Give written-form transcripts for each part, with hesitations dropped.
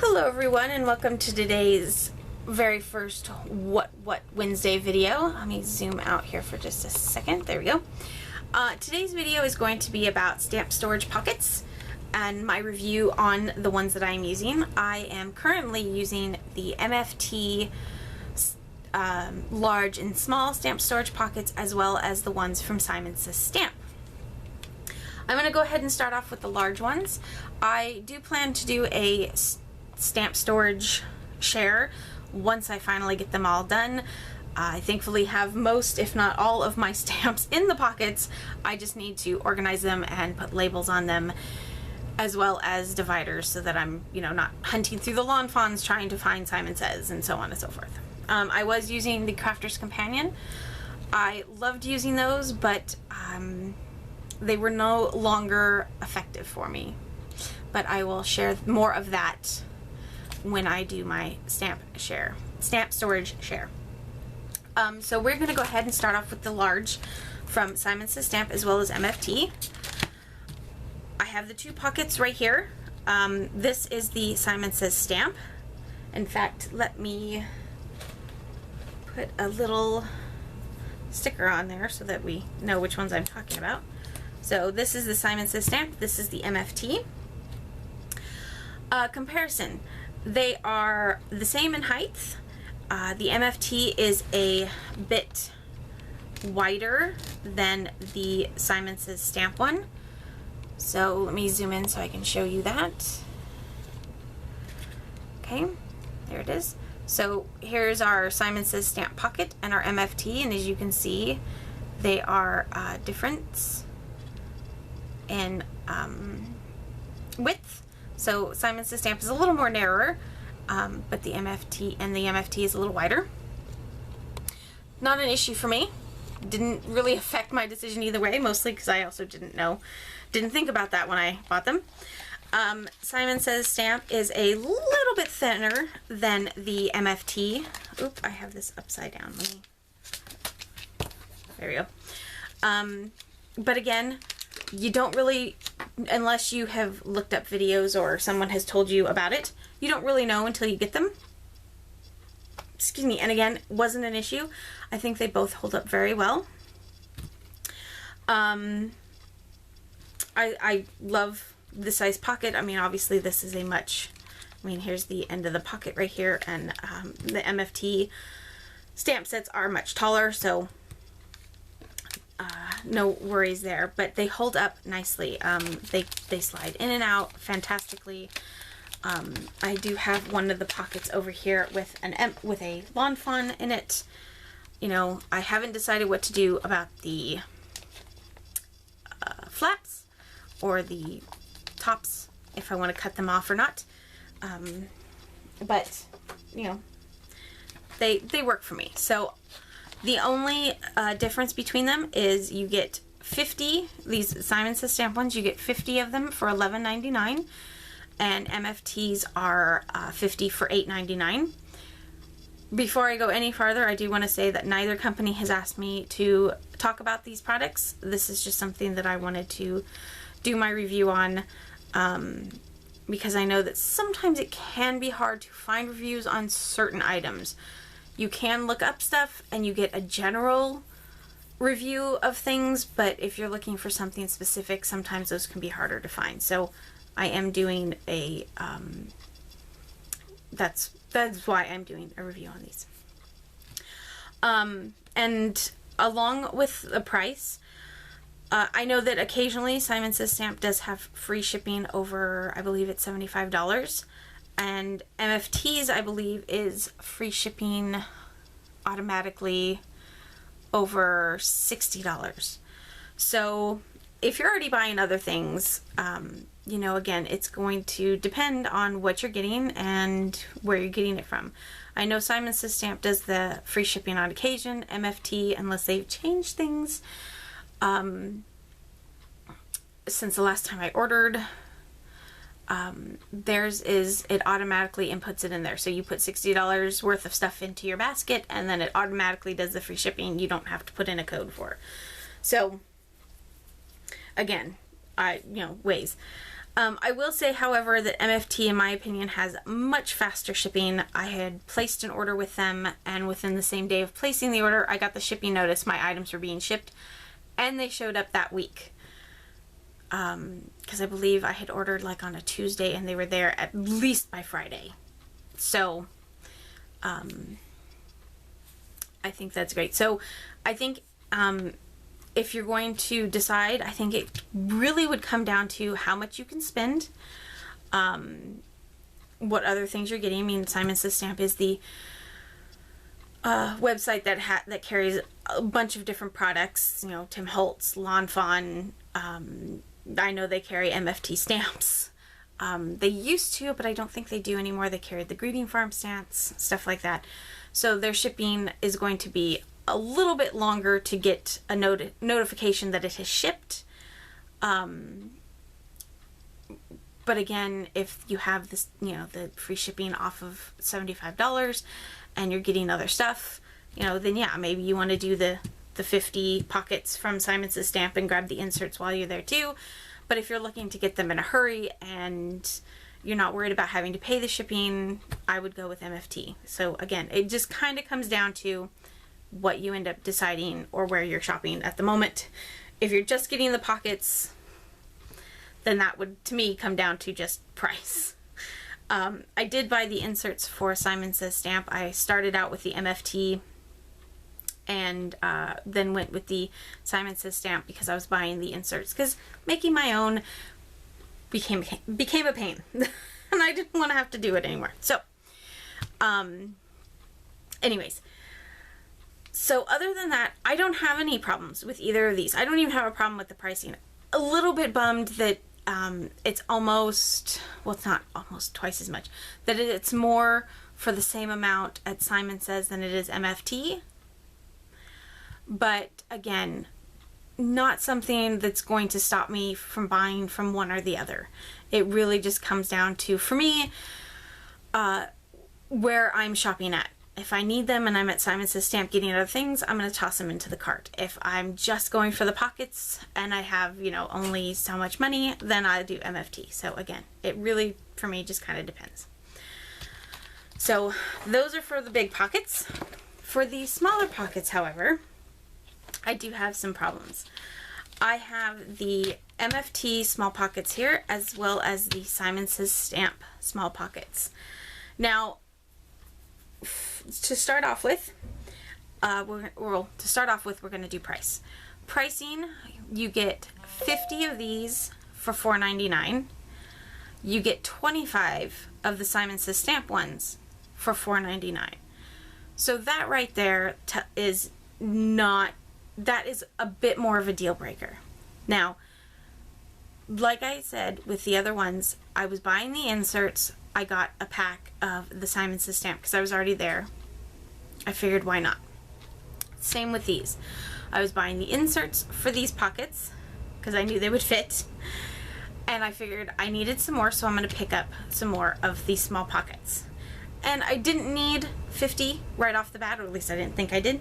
Hello everyone, and welcome to today's very first What Wednesday video. Let me zoom out here for just a second. There we go. Today's video is going to be about stamp storage pockets and my review on the ones that I'm using. I am currently using the MFT large and small stamp storage pockets, as well as the ones from Simon Says Stamp. I'm going to go ahead and start off with the large ones. I do plan to do a stamp storage share once I finally get them all done. I thankfully have most, if not all, of my stamps in the pockets. I just need to organize them and put labels on them, as well as dividers, so that I'm, not hunting through the lawn fawns trying to find Simon Says and so on and so forth. I was using the Crafter's Companion. I loved using those, but they were no longer effective for me. But I will share more of that when I do my stamp storage share. So we're going to go ahead and start off with the large from Simon Says Stamp, as well as MFT. I have the two pockets right here. This is the Simon Says Stamp. In fact, let me put a little sticker on there so that we know which ones I'm talking about. So this is the Simon Says Stamp, this is the MFT. Comparison. They are the same in height. The MFT is a bit wider than the Simon Says Stamp one. So let me zoom in so I can show you that. Okay, there it is. So here's our Simon Says Stamp pocket and our MFT, and as you can see, they are different in width. So Simon Says Stamp is a little more narrower, but the MFT is a little wider. Not an issue for me. Didn't really affect my decision either way, mostly because I also didn't think about that when I bought them. Simon Says Stamp is a little bit thinner than the MFT. Oop, I have this upside down. There we go. But again, you don't really, unless you have looked up videos or someone has told you about it, you don't really know until you get them. Excuse me. And again, wasn't an issue. I think they both hold up very well. I love the size pocket. I mean, obviously this is here's the end of the pocket right here, and the MFT stamp sets are much taller, so no worries there, but they hold up nicely. They slide in and out fantastically. I do have one of the pockets over here with a lawn fawn in it. I haven't decided what to do about the flaps or the tops, if I want to cut them off or not. But they work for me. So the only difference between them is you get 50, these Simon Says Stamp ones, you get 50 of them for $11.99, and MFTs are 50 for $8.99. Before I go any farther, I do want to say that neither company has asked me to talk about these products. This is just something that I wanted to do my review on, because I know that sometimes it can be hard to find reviews on certain items. You can look up stuff and you get a general review of things, but if you're looking for something specific, sometimes those can be harder to find. So I am doing a, that's why I'm doing a review on these. And along with the price, I know that occasionally Simon Says Stamp does have free shipping over, I believe it's $75. And MFTs, I believe, is free shipping automatically over $60. So if you're already buying other things, again, it's going to depend on what you're getting and where you're getting it from. I know Simon Says Stamp does the free shipping on occasion. MFT, unless they've changed things since the last time I ordered, theirs is, it automatically inputs it in there. So you put $60 worth of stuff into your basket, and then it automatically does the free shipping. You don't have to put in a code for it. So again, ways. I will say, however, that MFT, in my opinion, has much faster shipping. I had placed an order with them, and within the same day of placing the order, I got the shipping notice my items were being shipped, and they showed up that week. Because I believe I had ordered like on a Tuesday, and they were there at least by Friday. So, I think that's great. So, I think, if you're going to decide, I think it really would come down to how much you can spend, what other things you're getting. I mean, Simon Says Stamp is the website that carries a bunch of different products. You know, Tim Holtz, Lawn Fawn. I know they carry MFT stamps. They used to, but I don't think they do anymore. They carried the Greeting Farm stamps, stuff like that. So their shipping is going to be a little bit longer to get a notification that it has shipped. But again, if you have this, you know, the free shipping off of $75 and you're getting other stuff, you know, then yeah, maybe you want to do the 50 pockets from Simon Says Stamp and grab the inserts while you're there too. But if you're looking to get them in a hurry and you're not worried about having to pay the shipping, I would go with MFT. So again, it just kind of comes down to what you end up deciding or where you're shopping at the moment. If you're just getting the pockets, then that would, to me, come down to just price. I did buy the inserts for Simon Says Stamp. I started out with the MFT and then went with the Simon Says Stamp because I was buying the inserts, because making my own became a pain and I didn't want to have to do it anymore. So anyways, so other than that, I don't have any problems with either of these. I don't even have a problem with the pricing. A little bit bummed that it's almost, well, it's not almost twice as much, that it's more for the same amount at Simon Says than it is MFT. But again, not something that's going to stop me from buying from one or the other. It really just comes down to, for me, where I'm shopping at. If I need them and I'm at Simon Says Stamp getting other things, I'm going to toss them into the cart. If I'm just going for the pockets and I have, you know, only so much money, then I do MFT. So again, it really, for me, just kind of depends. So those are for the big pockets. For the smaller pockets, however, I do have some problems. I have the MFT small pockets here, as well as the Simon Says Stamp small pockets. Now, to start off with, we're going to do price. Pricing, you get 50 of these for $4.99. You get 25 of the Simon Says Stamp ones for $4.99. So that right there is not, that is a bit more of a deal breaker. Now, like I said, with the other ones, I was buying the inserts. I got a pack of the Simon Says Stamp because I was already there. I figured, why not? Same with these. I was buying the inserts for these pockets because I knew they would fit. And I figured I needed some more, so I'm going to pick up some more of these small pockets. And I didn't need 50 right off the bat, or at least I didn't think I did.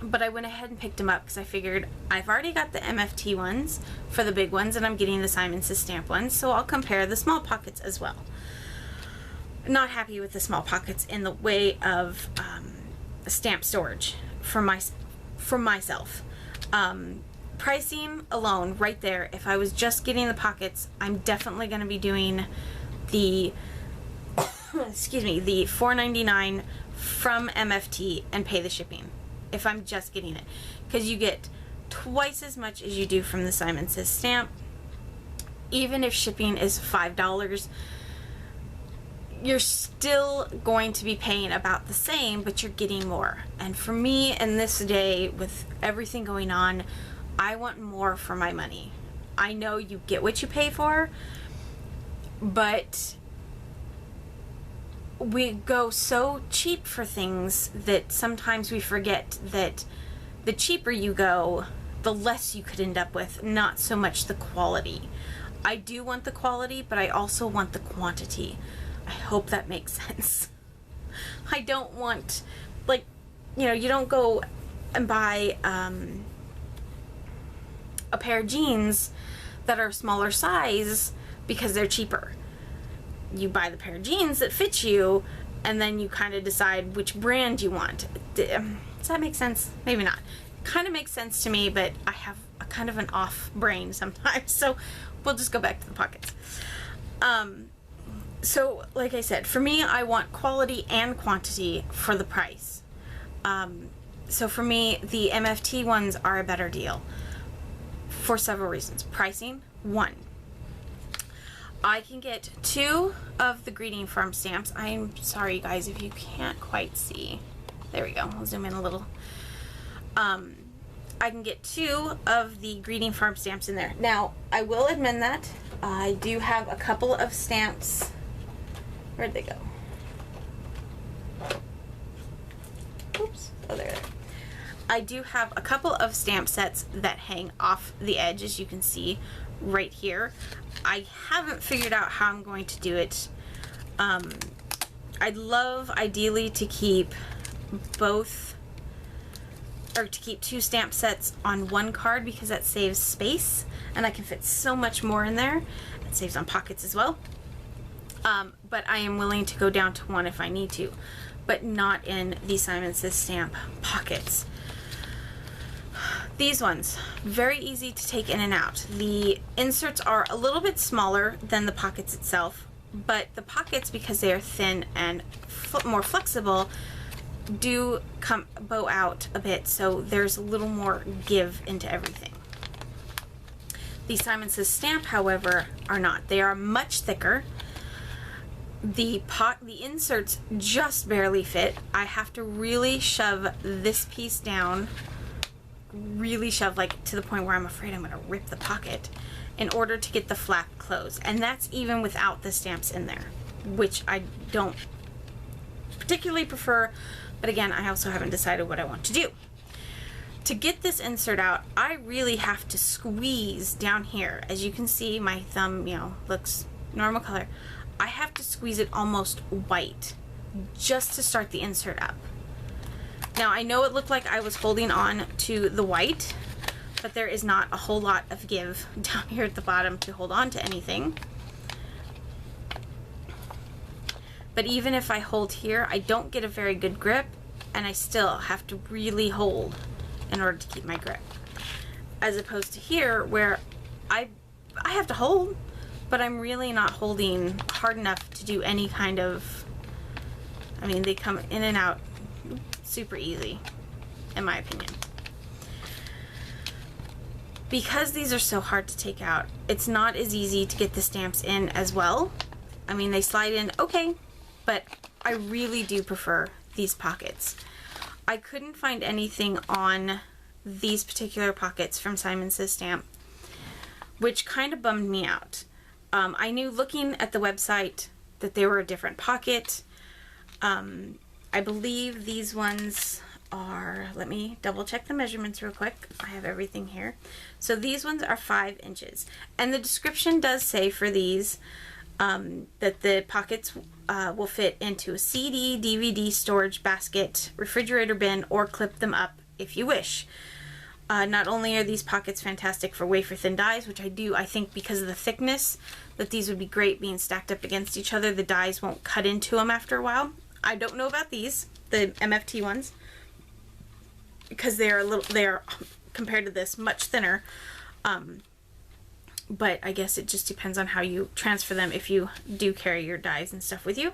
But I went ahead and picked them up because I figured I've already got the MFT ones for the big ones and I'm getting the Simon Says Stamp ones, so I'll compare the small pockets as well. Not happy with the small pockets in the way of stamp storage for myself. Pricing alone, right there, if I was just getting the pockets, I'm definitely going to be doing the excuse me, the $4.99 from MFT and pay the shipping if I'm just getting it, because you get twice as much as you do from the Simon Says Stamp. Even if shipping is $5, you're still going to be paying about the same, but you're getting more. And for me, in this day, with everything going on, I want more for my money. I know you get what you pay for, but we go so cheap for things that sometimes we forget that the cheaper you go, the less you could end up with, not so much the quality. I do want the quality, but I also want the quantity. I hope that makes sense. I don't want, like, you know, you don't go and buy a pair of jeans that are smaller size because they're cheaper. You buy the pair of jeans that fit you, and then you kind of decide which brand you want. Does that make sense? Maybe not. Kind of makes sense to me, but I have a kind of an off brain sometimes, so we'll just go back to the pockets. So like I said, for me, I want quality and quantity for the price. So for me, the MFT ones are a better deal for several reasons. Pricing, 1. I can get 2 of the Greeting Farm stamps. I'm sorry, guys, if you can't quite see. There we go. I'll zoom in a little. I can get 2 of the Greeting Farm stamps in there. Now, I will admit that I do have a couple of stamps. Where'd they go? Oops. Oh, there. I do have a couple of stamp sets that hang off the edge, as you can see right here. I haven't figured out how I'm going to do it. I'd love, ideally, to keep both, or to keep 2 stamp sets on one card, because that saves space, and I can fit so much more in there. It saves on pockets as well. But I am willing to go down to 1 if I need to, but not in the Simon Says stamp pockets. These ones, very easy to take in and out. The inserts are a little bit smaller than the pockets itself, but the pockets, because they are thin and more flexible, do bow out a bit, so there's a little more give into everything. The Simon Says stamp, however, are not. They are much thicker. The inserts just barely fit. I have to really shove this piece down, really shove, like to the point where I'm afraid I'm going to rip the pocket, in order to get the flap closed. And that's even without the stamps in there, which I don't particularly prefer, but again, I also haven't decided what I want to do. To get this insert out, I really have to squeeze down here. As you can see, my thumb, looks normal color. I have to squeeze it almost white just to start the insert up. Now, I know it looked like I was holding on to the white, but there is not a whole lot of give down here at the bottom to hold on to anything. But even if I hold here, I don't get a very good grip, and I still have to really hold in order to keep my grip. As opposed to here, where I have to hold, but I'm really not holding hard enough to do any kind of, they come in and out super easy, in my opinion. Because these are so hard to take out, it's not as easy to get the stamps in as well. They slide in okay, but I really do prefer these pockets. I couldn't find anything on these particular pockets from Simon Says stamp, which kind of bummed me out. I knew looking at the website that they were a different pocket. I believe these ones are, let me double check the measurements real quick. I have everything here. So these ones are 5 inches. And the description does say for these that the pockets will fit into a CD, DVD storage basket, refrigerator bin, or clip them up if you wish. Not only are these pockets fantastic for wafer thin dies, which I think because of the thickness, that these would be great being stacked up against each other. The dies won't cut into them after a while. I don't know about these, the MFT ones, because they are compared to this much thinner. But I guess it just depends on how you transfer them if you do carry your dies and stuff with you.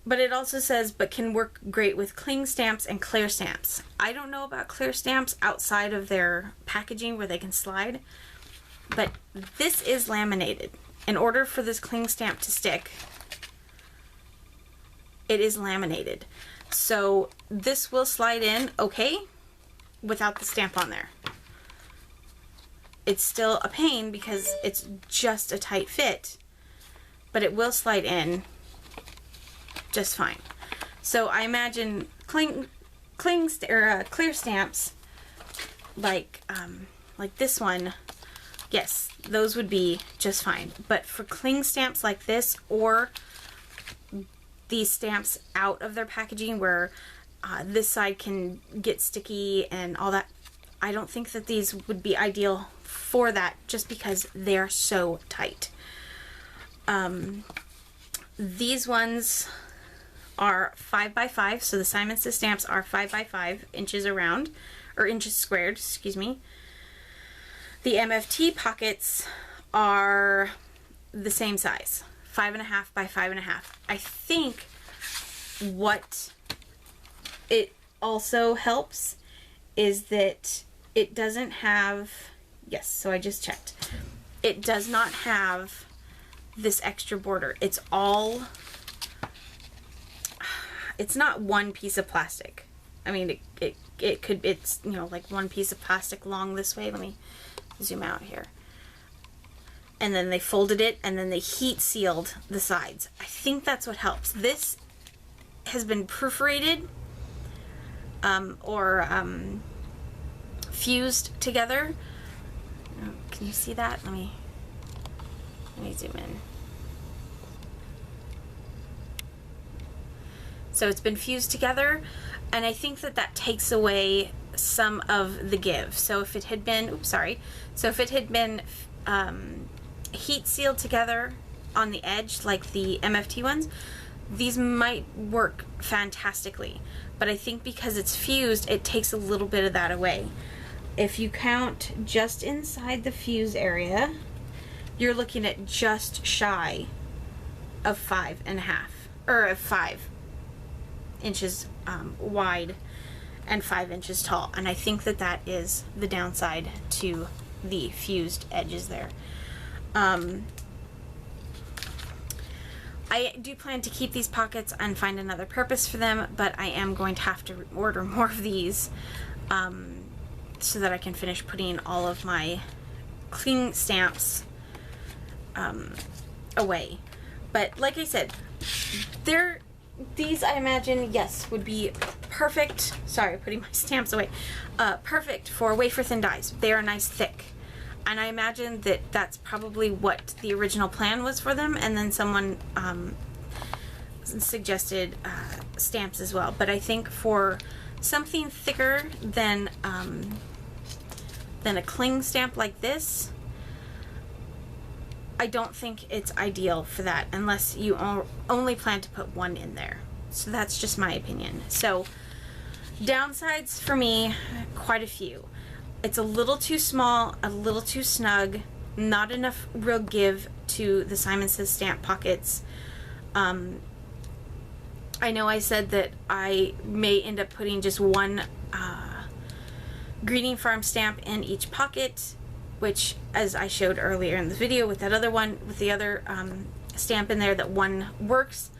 But it also says, but can work great with cling stamps and clear stamps. I don't know about clear stamps outside of their packaging where they can slide, but this is laminated. In order for this cling stamp to stick, it is laminated. So this will slide in okay without the stamp on there. It's still a pain because it's just a tight fit, but it will slide in just fine. So I imagine clear stamps like this one, yes, those would be just fine. But for cling stamps like this, or these stamps out of their packaging where this side can get sticky and all that, I don't think that these would be ideal for that, just because they're so tight. These ones are 5 by 5, so the Simon Says stamps are 5 by 5 inches around, or inches squared, excuse me. The MFT pockets are the same size, 5.5 by 5.5. I think what it also helps is that it doesn't have, yes, so I just checked. It does not have this extra border. It's all, it's not one piece of plastic. I mean, it could, it's, you know, like one piece of plastic long this way. Let me zoom out here. And then they folded it, and then they heat sealed the sides. I think that's what helps. This has been perforated or fused together. Can you see that? Let me zoom in. So it's been fused together, and I think that that takes away some of the give. So if it had been, oops, sorry. So if it had been heat sealed together on the edge like the MFT ones, these might work fantastically. But I think because it's fused, it takes a little bit of that away. If you count just inside the fuse area, you're looking at just shy of 5.5, or of 5 inches wide and 5 inches tall. And I think that that is the downside to the fused edges there. I do plan to keep these pockets and find another purpose for them, but I am going to have to order more of these so that I can finish putting all of my cling stamps away. But like I said, these I imagine, yes, would be perfect. Sorry, putting my stamps away. Perfect for wafer thin dies. They are nice thick. And I imagine that that's probably what the original plan was for them, and then someone suggested stamps as well. But I think for something thicker than a cling stamp like this, I don't think it's ideal for that unless you only plan to put one in there. So that's just my opinion. So downsides for me, quite a few. It's a little too small, a little too snug, not enough real give to the Simon Says stamp pockets. I know I said that I may end up putting just one Greeting Farm stamp in each pocket, which, as I showed earlier in the video with that other one, with the other stamp in there, that one works.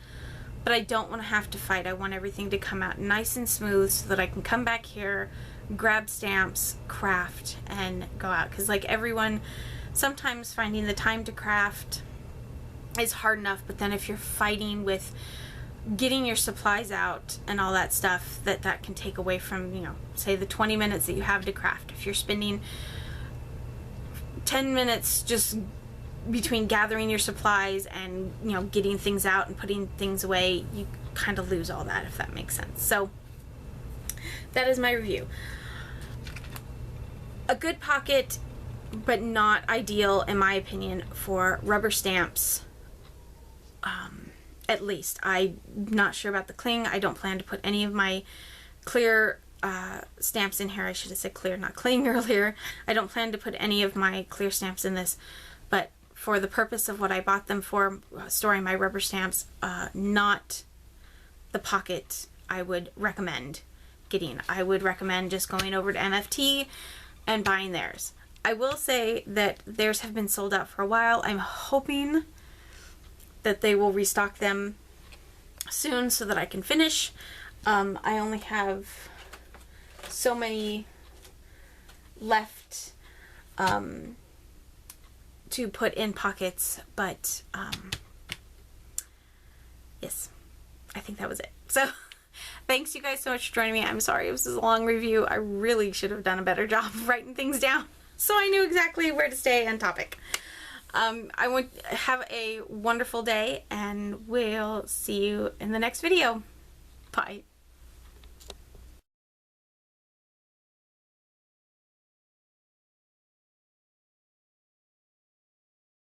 But I don't want to have to fight. I want everything to come out nice and smooth so that I can come back here, grab stamps, craft, and go out. Because like everyone, sometimes finding the time to craft is hard enough, but then if you're fighting with getting your supplies out and all that stuff, that can take away from, you know, say the 20 minutes that you have to craft. If you're spending 10 minutes just between gathering your supplies and, you know, getting things out and putting things away, you kind of lose all that, if that makes sense. So that is my review. A good pocket, but not ideal, in my opinion, for rubber stamps. At least. I'm not sure about the cling. I don't plan to put any of my clear stamps in here. I should have said clear, not cling earlier. I don't plan to put any of my clear stamps in this, but for the purpose of what I bought them for, storing my rubber stamps, not the pocket I would recommend getting. I would recommend just going over to MFT and buying theirs. I will say that theirs have been sold out for a while. I'm hoping that they will restock them soon so that I can finish. I only have so many left to put in pockets, but yes, I think that was it. So thanks you guys so much for joining me. I'm sorry it was a long review. I really should have done a better job of writing things down so I knew exactly where to stay on topic. I want to have a wonderful day, and we'll see you in the next video. Bye.